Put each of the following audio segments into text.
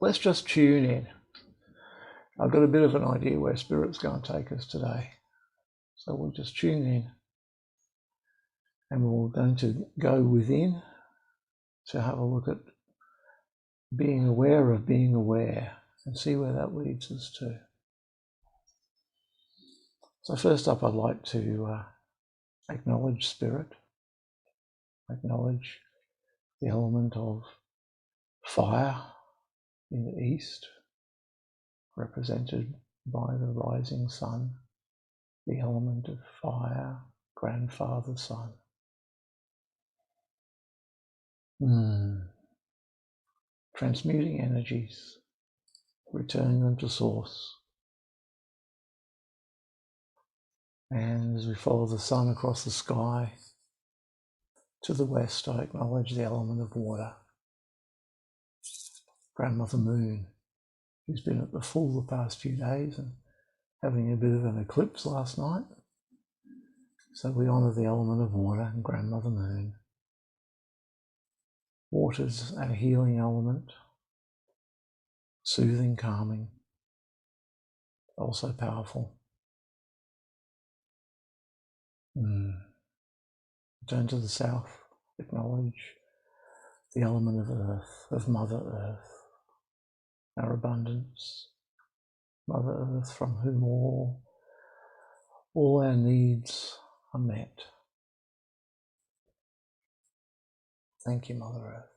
let's just tune in. I've got a bit of an idea where Spirit's going to take us today. So we'll just tune in and we're going to go within to have a look at being aware of being aware and see where that leads us to. So first up, I'd like to acknowledge Spirit, acknowledge the element of fire in the east, represented by the rising sun, the element of fire, grandfather sun. Transmuting energies, returning them to source. And as we follow the sun across the sky to the west, I acknowledge the element of water. Grandmother Moon, who's been at the full the past few days and having a bit of an eclipse last night. So we honour the element of water and Grandmother Moon. Water's a healing element, soothing, calming, also powerful. Turn to the south, acknowledge the element of earth, of Mother Earth, our abundance, Mother Earth from whom all our needs are met. Thank you, Mother Earth.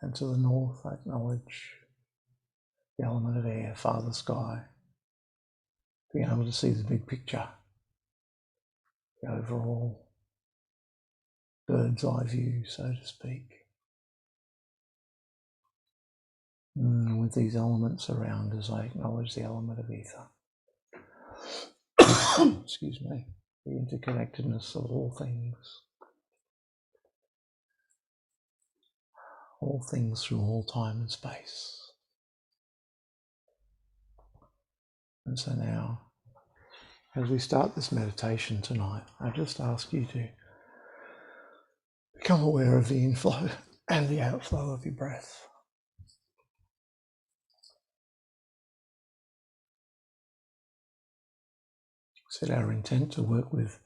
And to the north, I acknowledge the element of air, Father Sky, being able to see the big picture, the overall bird's eye view, so to speak. With these elements around us, I acknowledge the element of ether. Excuse me, the interconnectedness of all things through all time and space. And so now, as we start this meditation tonight, I just ask you to become aware of the inflow and the outflow of your breath. Set our intent to work with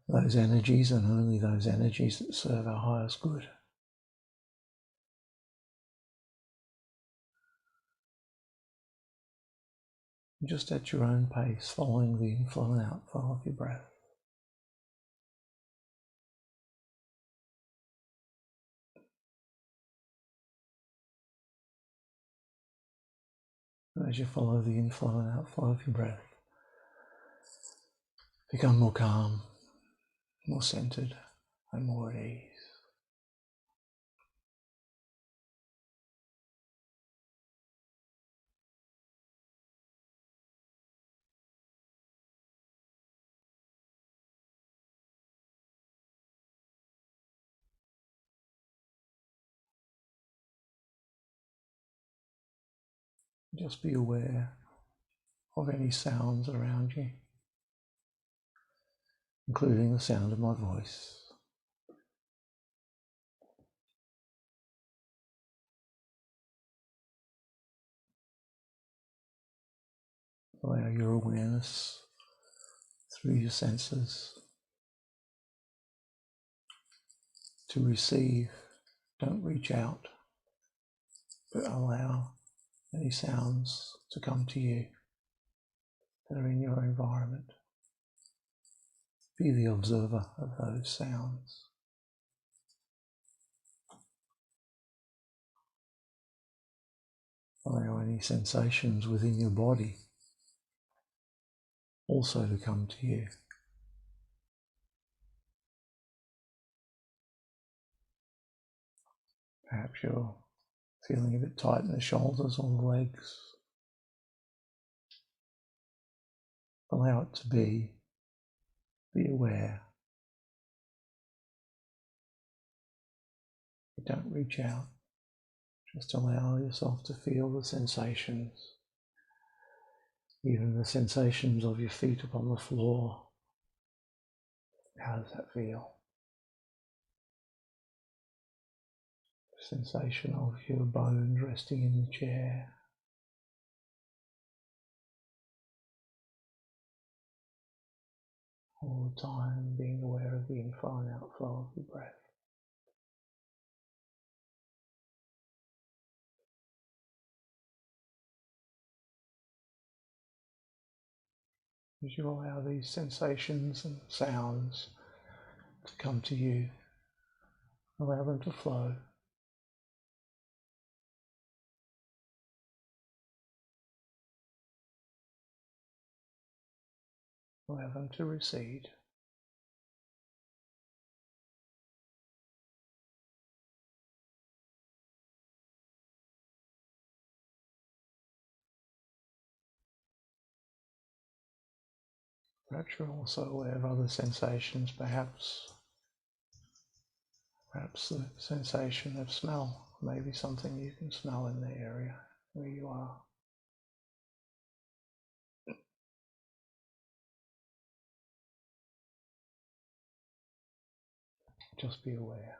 those energies and only those energies that serve our highest good. Just at your own pace, following the inflow and outflow of your breath. And as you follow the inflow and outflow of your breath, become more calm, more centered, and more at ease. Just be aware of any sounds around you, including the sound of my voice. Allow your awareness through your senses to receive. Don't reach out, but allow any sounds to come to you that are in your environment. Be the observer of those sounds. Allow any sensations within your body also to come to you. Perhaps you're feeling a bit tight in the shoulders or the legs. Allow it to be. Be aware. But don't reach out. Just allow yourself to feel the sensations, even the sensations of your feet upon the floor. How does that feel? Sensation of your bones resting in the chair. All the time being aware of the inflow and outflow of the breath. As you allow these sensations and sounds to come to you, allow them to flow. Allow them to recede. Perhaps you're also aware of other sensations, perhaps the sensation of smell, maybe something you can smell in the area where you are. Just be aware.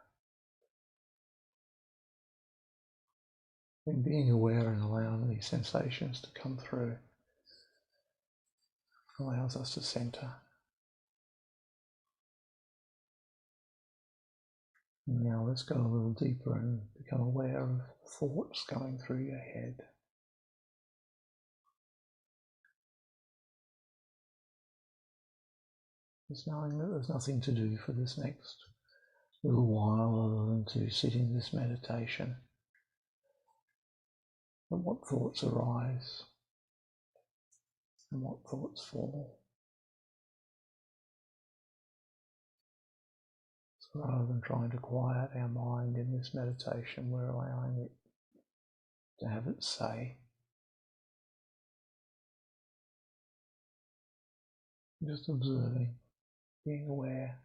And being aware and allowing these sensations to come through allows us to center. Now let's go a little deeper and become aware of thoughts going through your head. Just knowing that there's nothing to do for this next little while other than to sit in this meditation. But what thoughts arise and what thoughts fall. So rather than trying to quiet our mind in this meditation, we're allowing it to have its say. Just observing, being aware.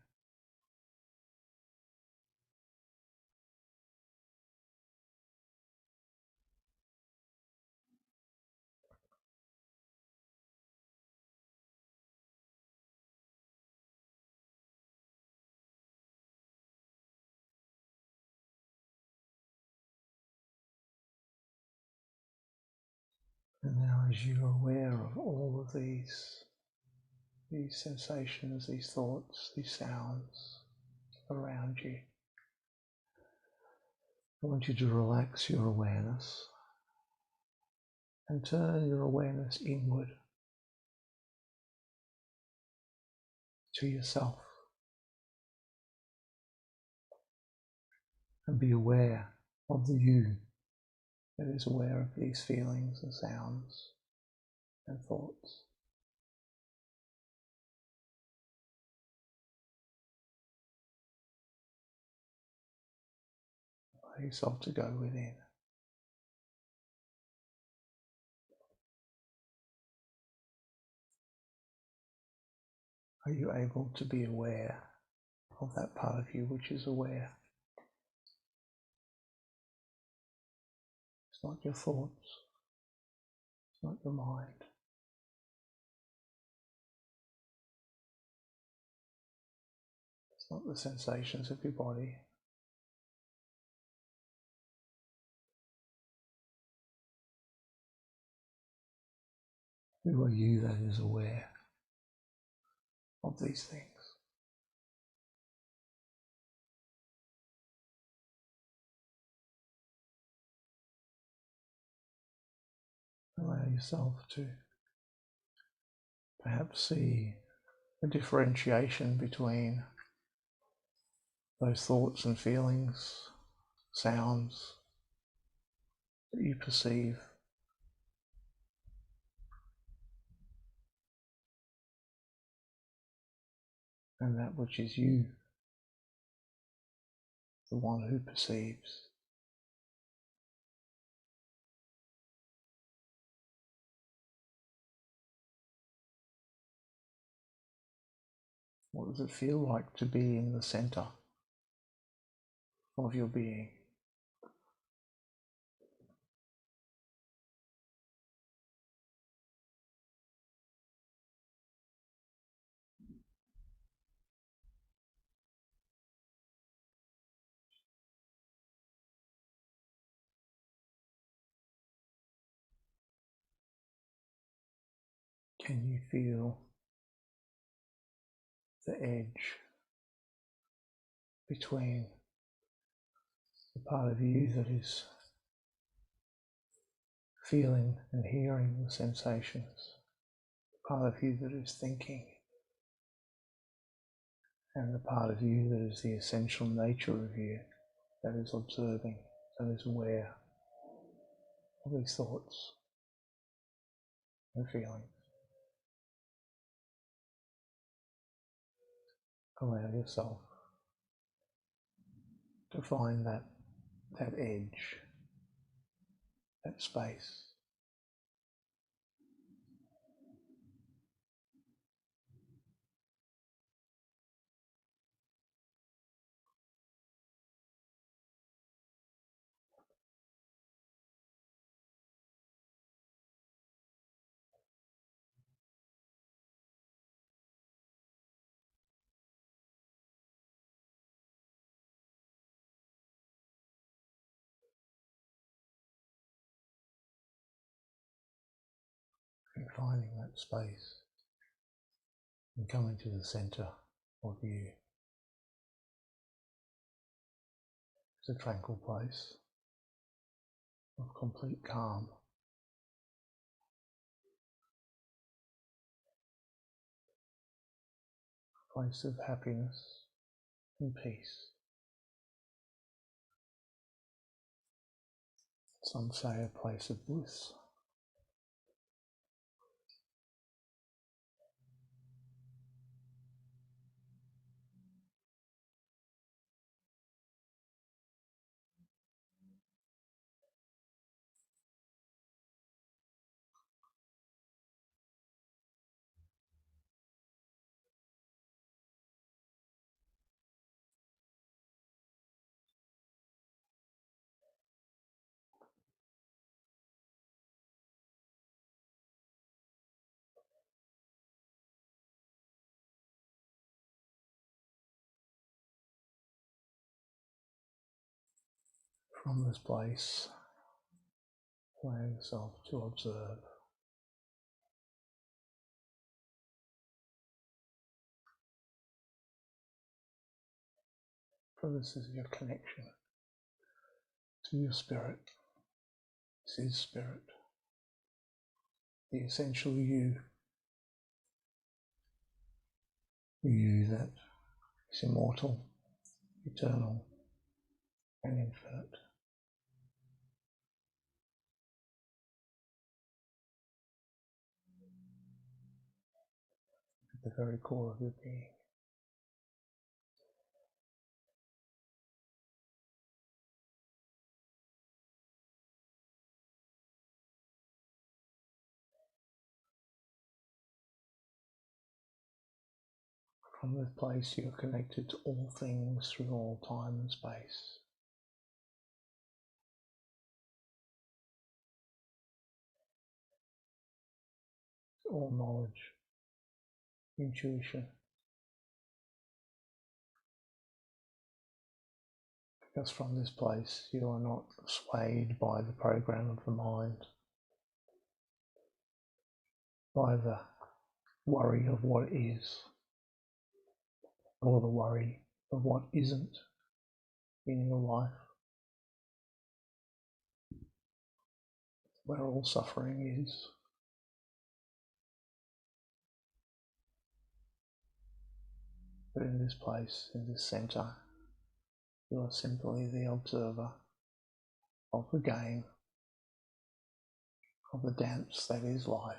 And now as you're aware of all of these sensations, these thoughts, these sounds around you, I want you to relax your awareness and turn your awareness inward to yourself and be aware of the you that is aware of these feelings and sounds and thoughts. Allow yourself to go within. Are you able to be aware of that part of you which is aware? It's not your thoughts, it's not your mind. It's not the sensations of your body. Who are you that is aware of these things? Allow yourself to perhaps see a differentiation between those thoughts and feelings, sounds that you perceive, and that which is you, the one who perceives. What does it feel like to be in the center of your being? and you feel the edge between the part of you that is feeling and hearing the sensations, the part of you that is thinking, and the part of you that is the essential nature of you, that is observing, that is aware of these thoughts and feelings. Allow yourself to find that edge, that space. And finding that space and coming to the center of you. It's a tranquil place of complete calm, a place of happiness and peace. Some say a place of bliss. From this place, allow yourself to observe. For this is your connection to your spirit. This is spirit, the essential you that is immortal, eternal, and infinite. At the very core of your being. From this place you are connected to all things through all time and space. To all knowledge, intuition. Because from this place you are not swayed by the program of the mind, by the worry of what is, or the worry of what isn't in your life, where all suffering is. But in this place, in this center, you are simply the observer of the game, of the dance that is life.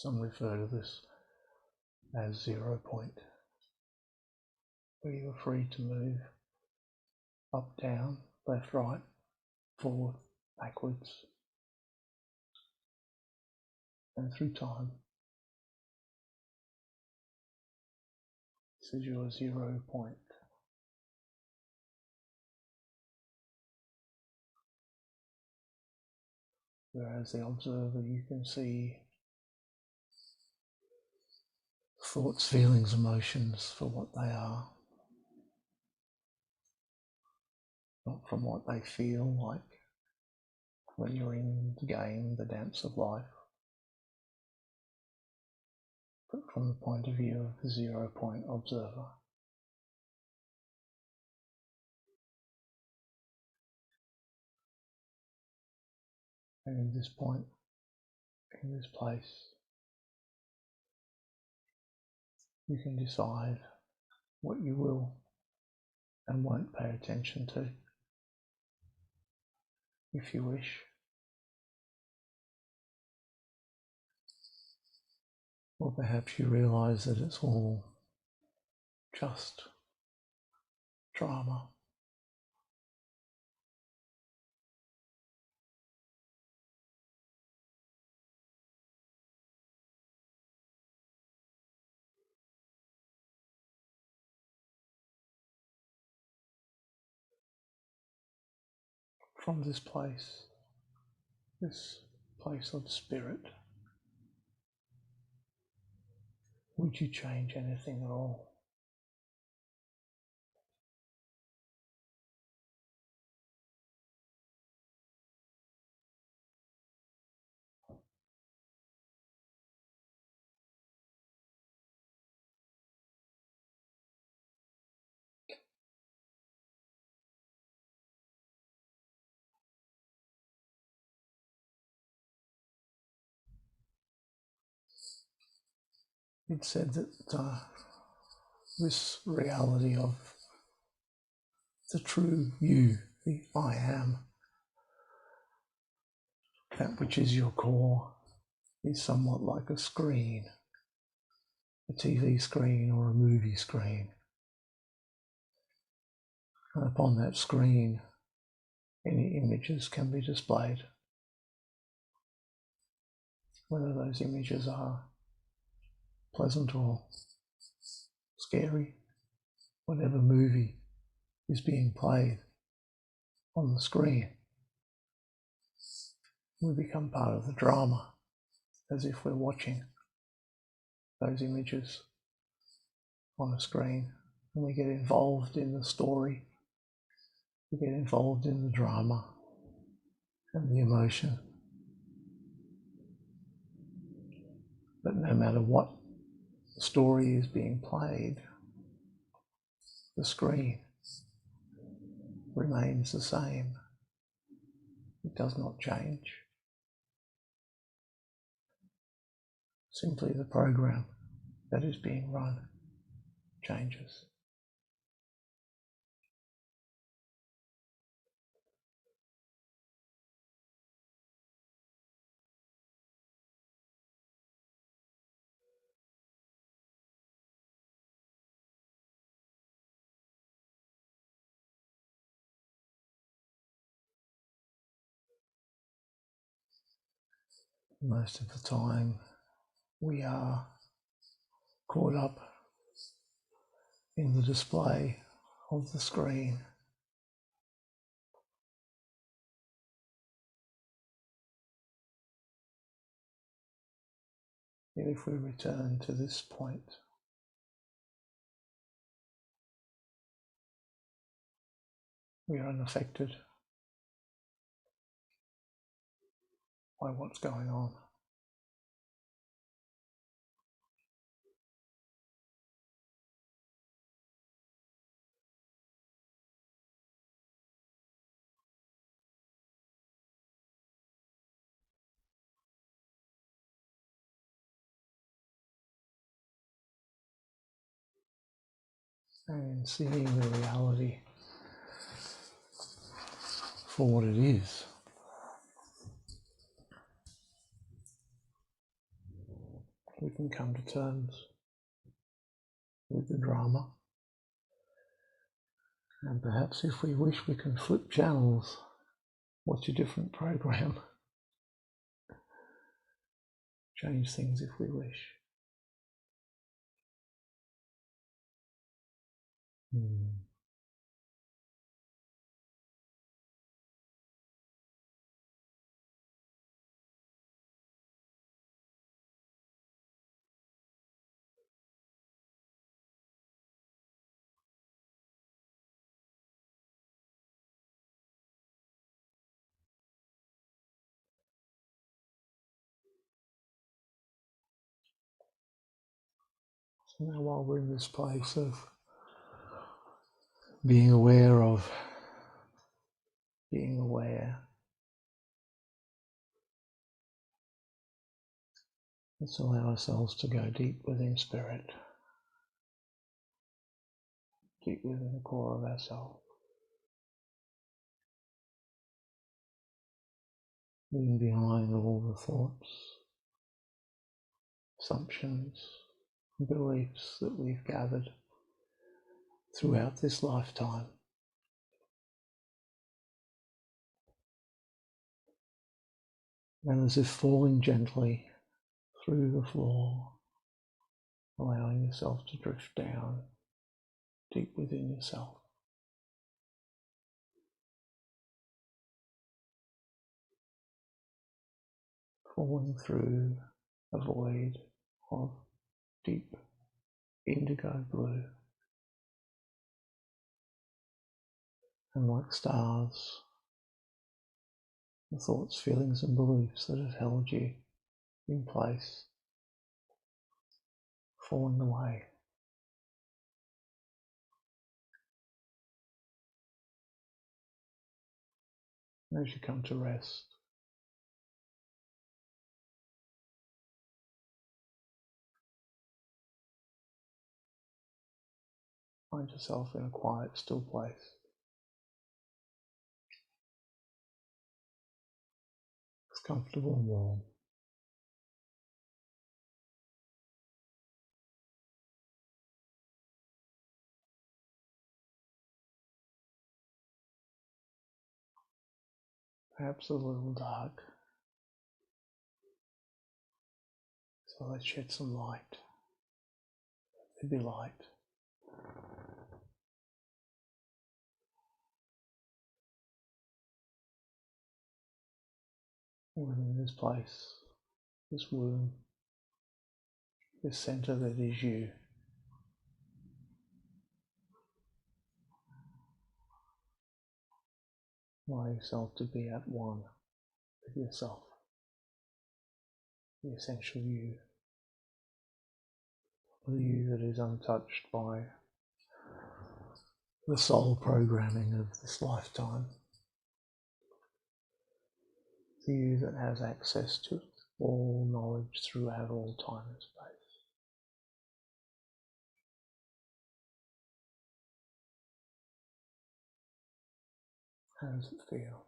Some refer to this as 0 point, where you're free to move up, down, left, right, forward, backwards, and through time. This is your 0 point. Whereas the observer, you can see thoughts, feelings, emotions for what they are, not from what they feel like when you're in the game, the dance of life, but from the point of view of the 0 point observer. And in this point, in this place, you can decide what you will and won't pay attention to, if you wish. Or perhaps you realize that it's all just drama. From this place of spirit, would you change anything at all? It said that this reality of the true you, the I am, that which is your core, is somewhat like a screen, a TV screen or a movie screen. And upon that screen, any images can be displayed. Whether those images are pleasant or scary, whatever movie is being played on the screen, we become part of the drama, as if we're watching those images on a screen, and we get involved in the story, we get involved in the drama and the emotion. But no matter what story is being played, the screen remains the same. It does not change. Simply the program that is being run changes. Most of the time, we are caught up in the display of the screen. Yet if we return to this point, we are unaffected by what's going on. And seeing the reality for what it is. we can come to terms with the drama. And perhaps if we wish, we can flip channels, watch a different program, change things if we wish. So now while we're in this place of being aware of being aware, let's allow ourselves to go deep within spirit, deep within the core of ourselves, leaving behind all the thoughts, assumptions, and beliefs that we've gathered throughout this lifetime. And as if falling gently through the floor, allowing yourself to drift down deep within yourself. Falling through a void of deep indigo blue. And like stars, the thoughts, feelings and beliefs that have held you in place, falling away. And as you come to rest, find yourself in a quiet, still place. It's comfortable and warm. Perhaps a little dark. So let's shed some light. Let there be light. Within this place, this womb, this center that is you. Allow yourself to be at one with yourself, the essential you, the you that is untouched by the soul programming of this lifetime, the you that has access to all knowledge throughout all time and space. How does it feel?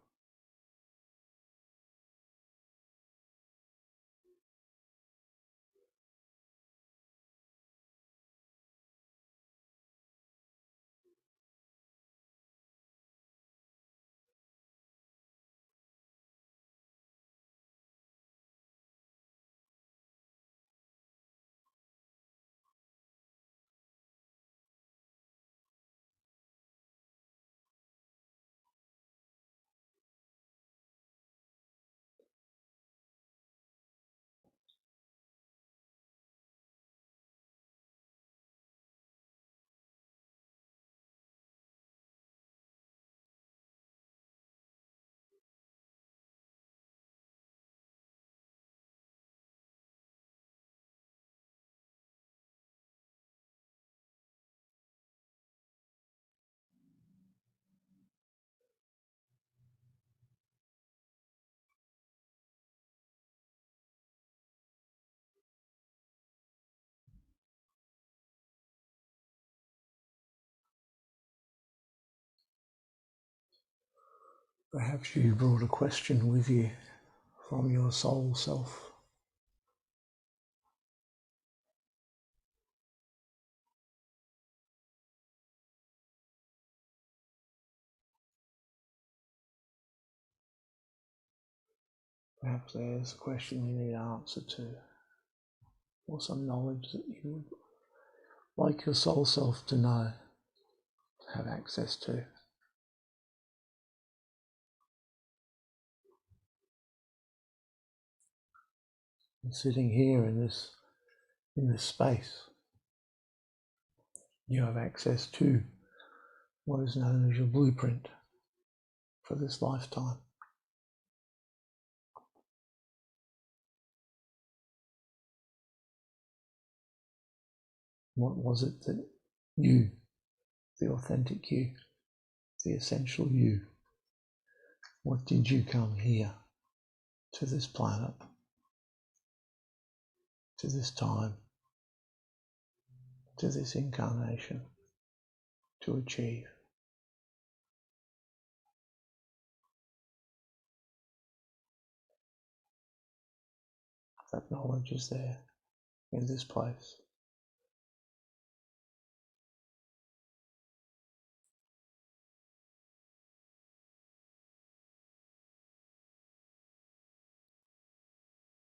Perhaps you brought a question with you from your soul self. Perhaps there's a question you need an answer to, or some knowledge that you would like your soul self to know, to have access to. And sitting here in this space, you have access to what is known as your blueprint for this lifetime. What was it that you, the authentic you, the essential you, what did you come here to this planet, to this time, to this incarnation to achieve? That knowledge is there in this place.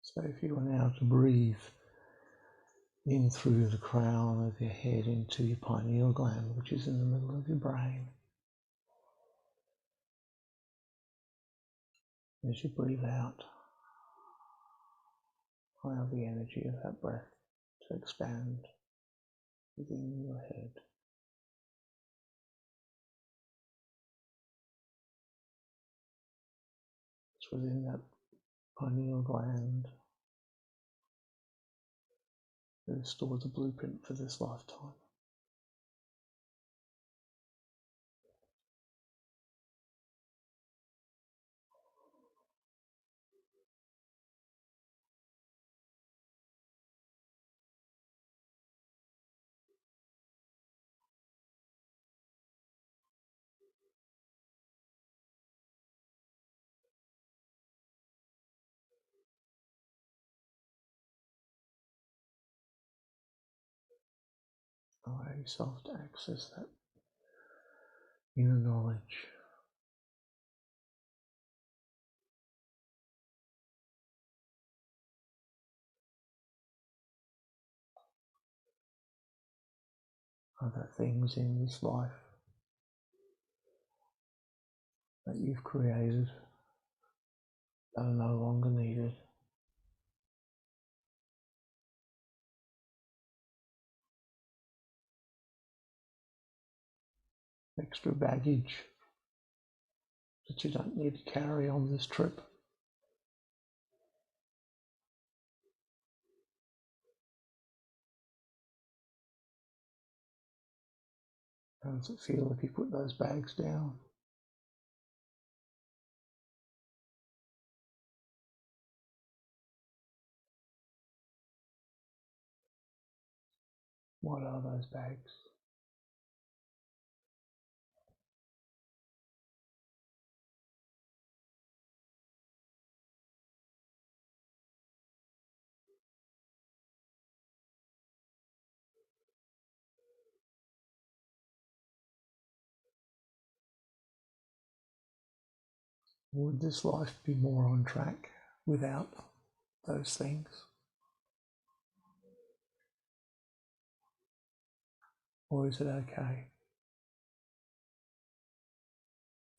So if you were now to breathe in through the crown of your head into your pineal gland, which is in the middle of your brain, as you breathe out, allow the energy of that breath to expand within your head. It's within that pineal gland that is stored the blueprint for this lifetime. Allow yourself to access that inner knowledge. Other things in this life that you've created that are no longer needed. Extra baggage that you don't need to carry on this trip. How does it feel if you put those bags down? What are those bags? Would this life be more on track without those things? Or is it okay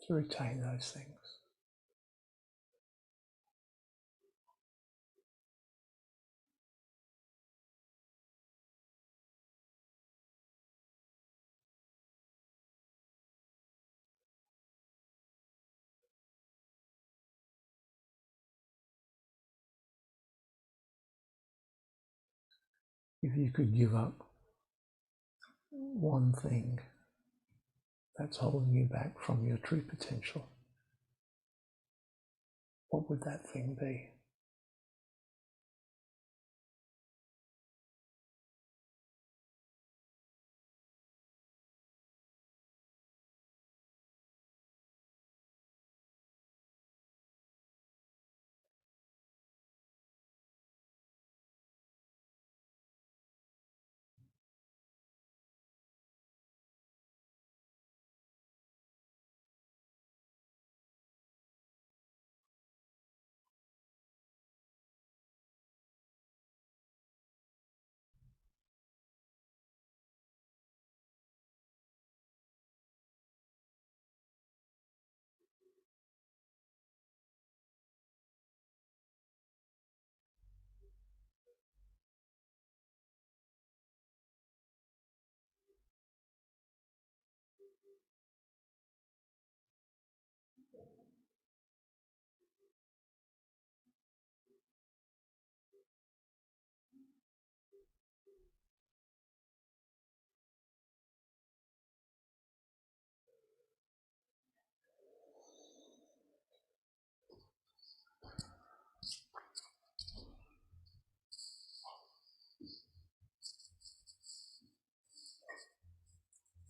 to retain those things? If you could give up one thing that's holding you back from your true potential, what would that thing be?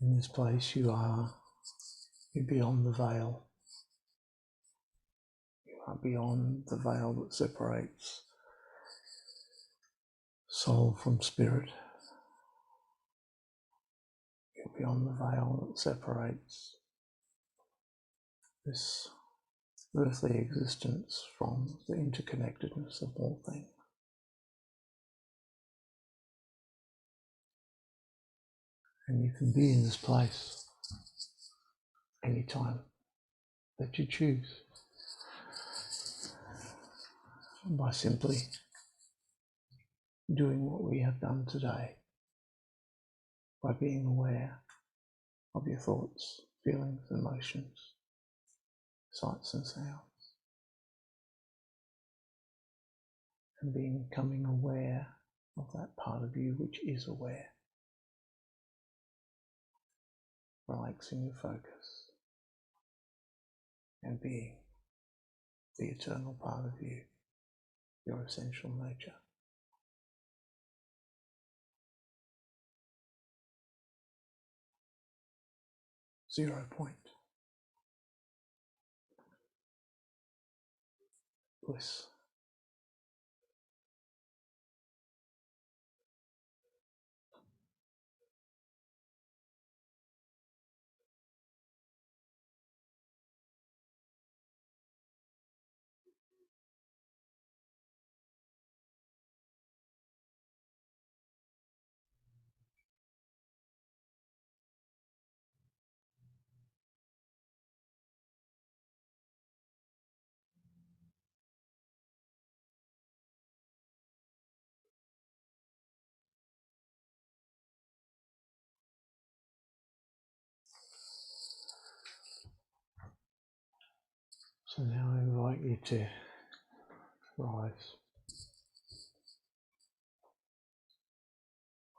In this place you're beyond the veil. You are beyond the veil that separates soul from spirit. You're beyond the veil that separates this earthly existence from the interconnectedness of all things. And you can be in this place anytime that you choose by simply doing what we have done today, by being aware of your thoughts, feelings, emotions, sights and sounds, and becoming aware of that part of you which is aware, relaxing your focus and being the eternal part of you, your essential nature. Zero point. Bliss. So now I invite you to rise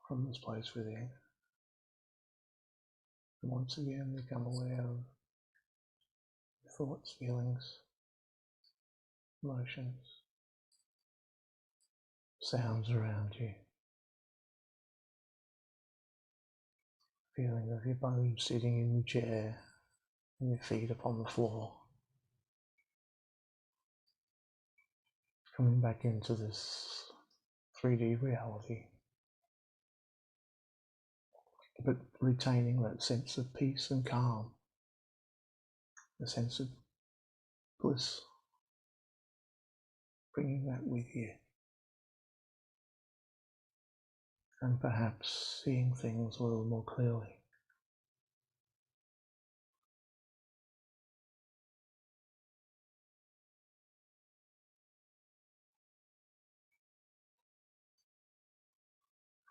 from this place within. And once again become aware of your thoughts, feelings, emotions, sounds around you. Feeling of your bones sitting in your chair and your feet upon the floor. Coming back into this 3D reality, but retaining that sense of peace and calm, the sense of bliss, bringing that with you, and perhaps seeing things a little more clearly.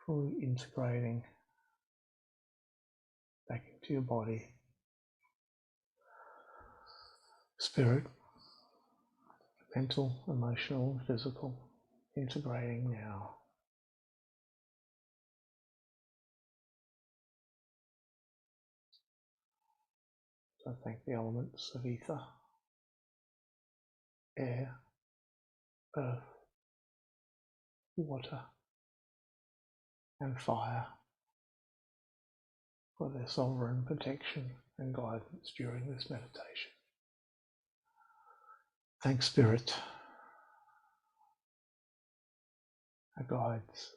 Fully integrating back into your body, spirit, mental, emotional, physical, integrating now. So thank the elements of ether, air, earth, water, and fire for their sovereign protection and guidance during this meditation. Thank Spirit, our guides,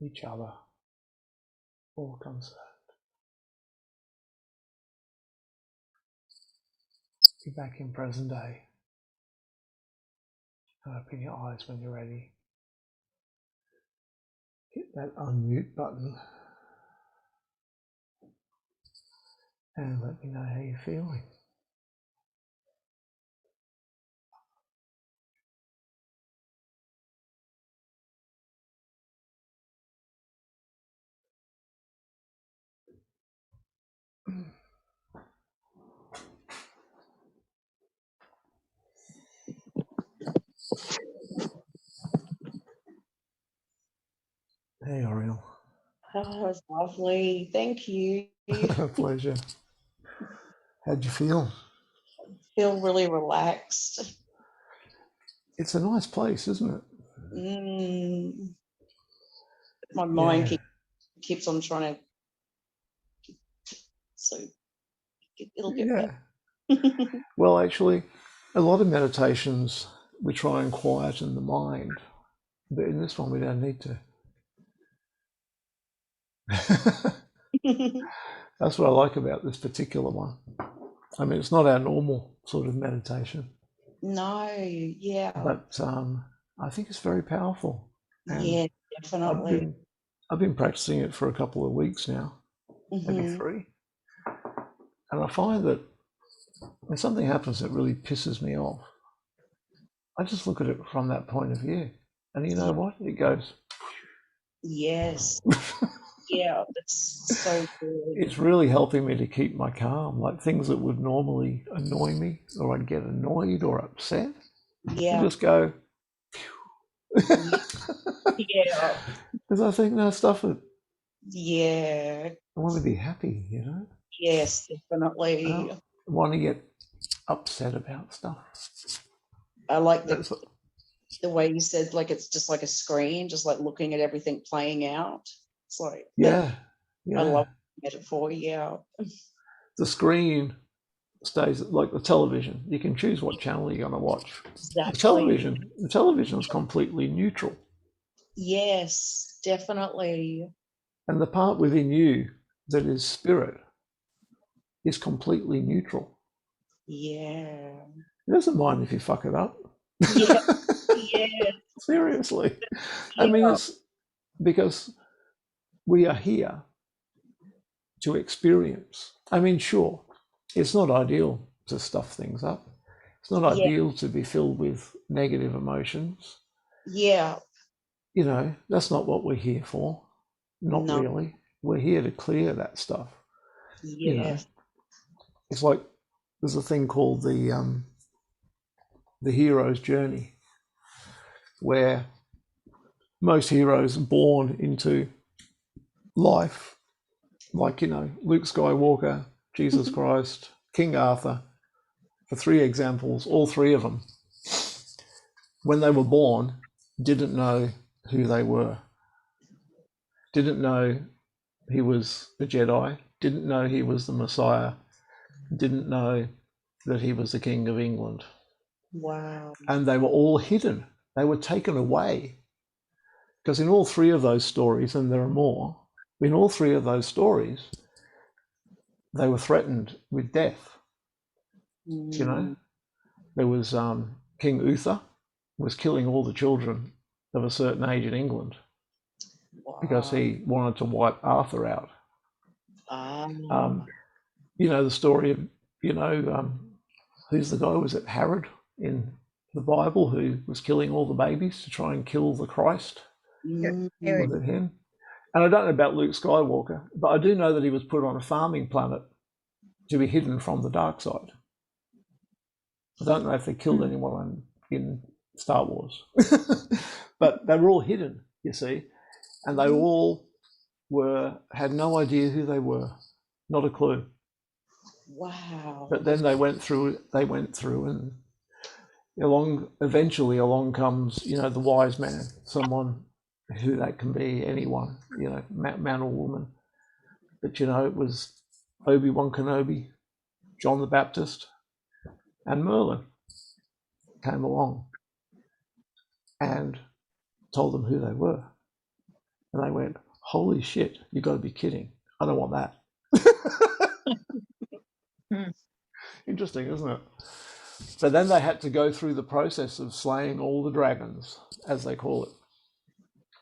each other, all concerned. Be back in present day. And open your eyes when you're ready. Hit that unmute button and let me know how you're feeling. Hey, Oriel. Oh, that was lovely. Thank you. Pleasure. How'd you feel? Feel really relaxed. It's a nice place, isn't it? My mind keeps on trying to So it'll get Yeah. better. Well, actually, a lot of meditations, we try and quieten the mind, but in this one, we don't need to. That's what I like about this particular one. I mean, it's not our normal sort of meditation, No, yeah, but I think it's very powerful. And yeah, I've definitely. been practicing it for a couple of weeks now, maybe Hmm. 3, and I find that when something happens that really pisses me off, I just look at it from that point of view, and you know what? It goes. Yes, yeah, that's so good. It's really helping me to keep my calm. Like things that would normally annoy me, or I'd get annoyed or upset, I Yeah, just go. yeah, Because I think no stuff that yeah, I want to be happy, you know. yes, I definitely. don't want to get upset about stuff. I like That's the way you said, like, it's just like a screen, just like looking at everything playing out. It's like, yeah, I yeah. love the metaphor, yeah. The screen stays like the television. You can choose what channel you're going to watch. Exactly. The television is completely neutral, Yes, definitely. and the part within you that is spirit is completely neutral. Yeah. It doesn't mind if you fuck it up. Yeah, yeah, Seriously. I mean, yeah, it's because we are here to experience. I mean, sure, it's not ideal to stuff things up. It's not yeah, ideal to be filled with negative emotions. yeah. You know, that's not what we're here for. Not No, really. We're here to clear that stuff. You know, yes. it's like there's a thing called the hero's journey, where most heroes are born into life, like, you know, Luke Skywalker, Jesus Christ, King Arthur, for 3 examples, all 3 of them, when they were born, didn't know who they were, didn't know he was a Jedi, didn't know he was the Messiah, didn't know that he was the King of England. Wow. And they were all hidden. They were taken away. Because in all 3 of those stories, and there are more, in all 3 of those stories, they were threatened with death. You know, Mm, there was King Uther was killing all the children of a certain age in England because wow. he wanted to wipe Arthur out. Ah, You know the story of, you know, who's the guy? Was it Herod in the Bible who was killing all the babies to try and kill the Christ? mm, Was it him? And I don't know about Luke Skywalker, but I do know that he was put on a farming planet to be hidden from the dark side. I don't know if they killed anyone in Star Wars, but they were all hidden, you see, and they all had no idea who they were, not a clue. wow. But then they went through, and eventually along comes, you know, the wise man, someone who that can be anyone, you know, man or woman. But, you know, it was Obi-Wan Kenobi, John the Baptist, and Merlin came along and told them who they were. And they went, holy shit, you got to be kidding. I don't want that. Interesting, isn't it? But then they had to go through the process of slaying all the dragons, as they call it.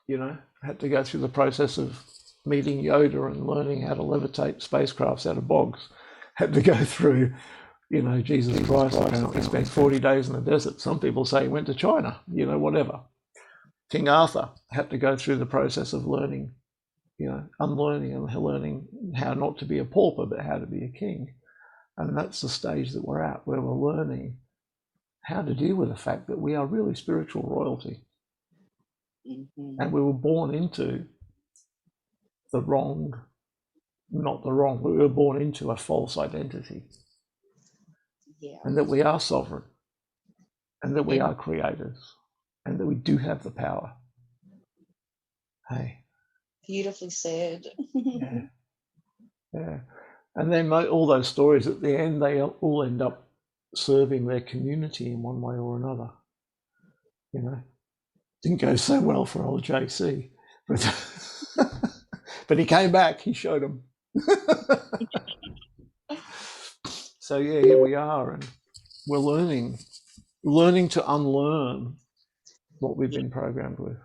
You know, had to go through the process of meeting Yoda and learning how to levitate spacecrafts out of bogs. Had to go through, you know, Jesus Christ apparently spent 40 days in the desert. Some people say he went to China, you know, whatever. King Arthur had to go through the process of learning, you know, unlearning and learning how not to be a pauper, but how to be a king. And that's the stage that we're at, where we're learning how to deal with the fact that we are really spiritual royalty. Mm-hmm. And we were born into the wrong, not the wrong, but we were born into a false identity. Yeah. And that we are sovereign, and that we are creators, and that we do have the power. Hey. Beautifully said. Yeah. Yeah. And then all those stories at the end, they all end up serving their community in one way or another. You know, didn't go so well for old JC, but but he came back. He showed them. So yeah, here we are, and we're learning to unlearn what we've been programmed with.